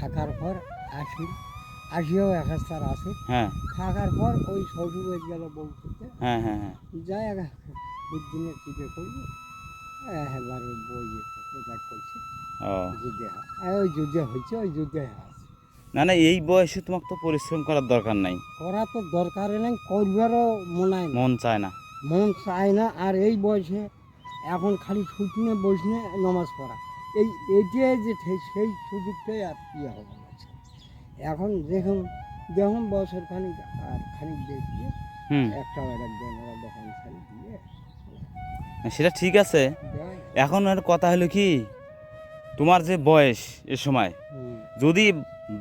থাকার পর আসি, আসিও এক হাজার আছে। হ্যাঁ থাকার পর ওই শ্বশুর বাড়ি গেল বউ করতে, হ্যাঁ হ্যাঁ হ্যাঁ যাই বুদ্ধিনে টিপে করবো, এবার বই প্রচার করছে ও যুদ্ধে ওই যুদ্ধে হয়েছে, ওই যুদ্ধে আছে। না না, এই বয়সে তোমাকে তো পরিশ্রম করার দরকার নাই, করা তো দরকার নেই, করবারও মনে হয় না, মন চায় না। মন চায় না। আর এই বয়সে এখন খালি ছুটনে বসনে নামাজ পড়া, এইটাই যে সেই সুযোগটাই আর ইয়ে হবে না। এখন দেখুন দেখুন বছর খানিক আর খানিক দেখবে হুম, একটা বেড়ার দেন ওরা দোকান ছাড়ি দিয়ে সেটা ঠিক আছে। দেয়। এখন আর কথা হলো কি, তোমার যে বয়স এ সময় হুম। যদি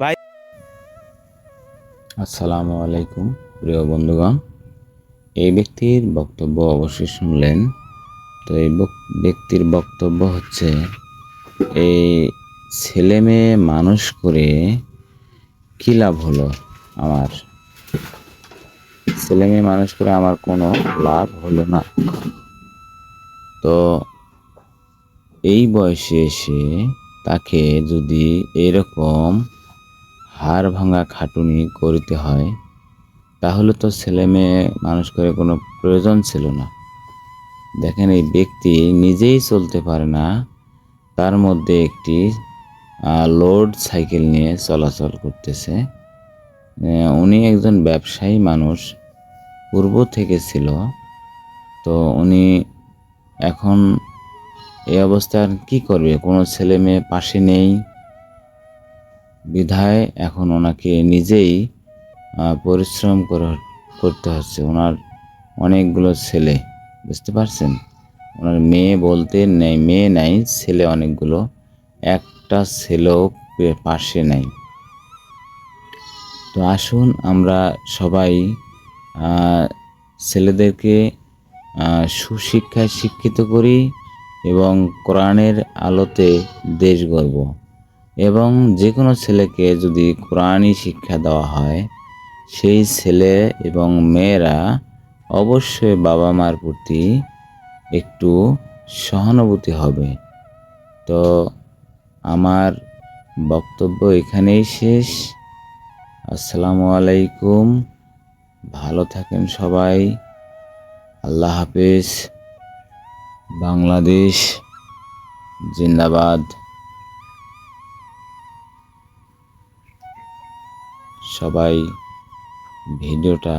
বাই আসসালামু আলাইকুম প্রিয় বন্ধুগণ, এই ব্যক্তির বক্তব্য অবশ্যই শুনলেন। তো এই ব্যক্তির বক্তব্য হচ্ছে, এই ছেলে মেয়ে মানুষ করে কী লাভ হলো আমার, ছেলে মেয়ে মানুষ করে আমার কোনো লাভ হলো না। তো এই বয়সে এসে তাকে যদি এরকম হাড় ভাঙা খাটুনি করতে হয়, তাহলে তো ছেলে মেয়ে মানুষ করে কোনো প্রয়োজন ছিল না। দেখেন, এই ব্যক্তি নিজেই চলতে পারে না, তার মধ্যে একটি লোড সাইকেল নিয়ে চলাচল করতেছে। উনি একজন ব্যবসায়ী মানুষ, পূর্ব থেকে ছিল। তো উনি এখন এই অবস্থায় আর কী করবে, কোনো ছেলে মেয়ে পাশে নেই বিধায় এখন ওনাকে নিজেই পরিশ্রম করতে হচ্ছে। ওনার অনেকগুলো ছেলে, বুঝতে পারছেন, ওনার মেয়ে বলতে নেই, মেয়ে নাই, ছেলে অনেকগুলো, একটা ছেলেও পাশে নাই। তো আসুন আমরা সবাই ছেলেদেরকে সুশিক্ষায় শিক্ষিত করি এবং কোরআনের আলোতে দেশ গড়ব। এবং যে কোনো ছেলেকে যদি কোরআনি শিক্ষা দেওয়া হয়, সেই ছেলে এবং মেয়েরা অবশ্যই বাবা মার প্রতি একটু সহানুভূতি হবে। তো আমার বক্তব্য এখানেই শেষ। আসসালামু আলাইকুম, ভালো থাকেন সবাই, আল্লাহ হাফেজ, বাংলাদেশ জিন্দাবাদ। সবাই ভিডিওটা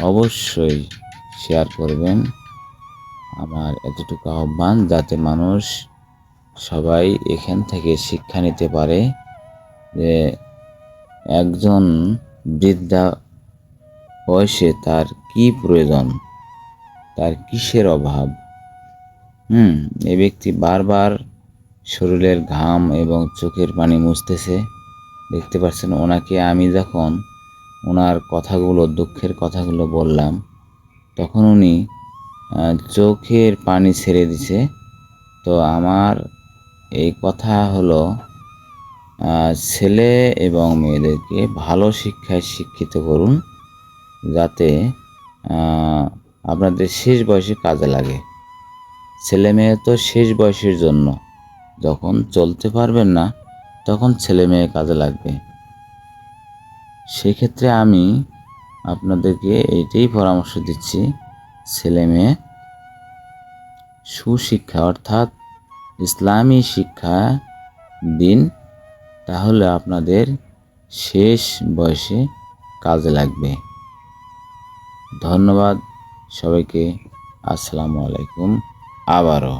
অবশ্যই শেয়ার করবেন, আমার এতটুকু আহ্বান, যাতে মানুষ সবাই এখান থেকে শিক্ষা নিতে পারে যে একজন বৃদ্ধা বয়সে তার কি প্রয়োজন, তার কিসের অভাব। এই ব্যক্তি বারবার শরীরের ঘাম এবং চোখের পানি মুছতেছে, দেখতে পাচ্ছেন। ওনাকে আমি যখন ওনার কথাগুলো, দুঃখের কথাগুলো বললাম, তখন উনি চোখের পানি ছেড়ে দিছে। তো আমার এই কথা হলো, ছেলে এবং মেয়েদেরকে ভালো শিক্ষায় শিক্ষিত করুন, যাতে আপনাদের শেষ বয়সে কাজে লাগে। ছেলে মেয়ে তো শেষ বয়সের জন্য, যখন চলতে পারবেন না তখন ছেলে মেয়ে কাজে লাগবে। সেক্ষেত্রে আমি আপনাদেরকে এইটাই পরামর্শ দিচ্ছি, ছেলে মেয়ে সুশিক্ষা অর্থাৎ ইসলামী শিক্ষা দিন, তাহলে আপনাদের শেষ বয়সে কাজে লাগবে। ধন্যবাদ সবাইকে, আসসালামু আলাইকুম আবারও।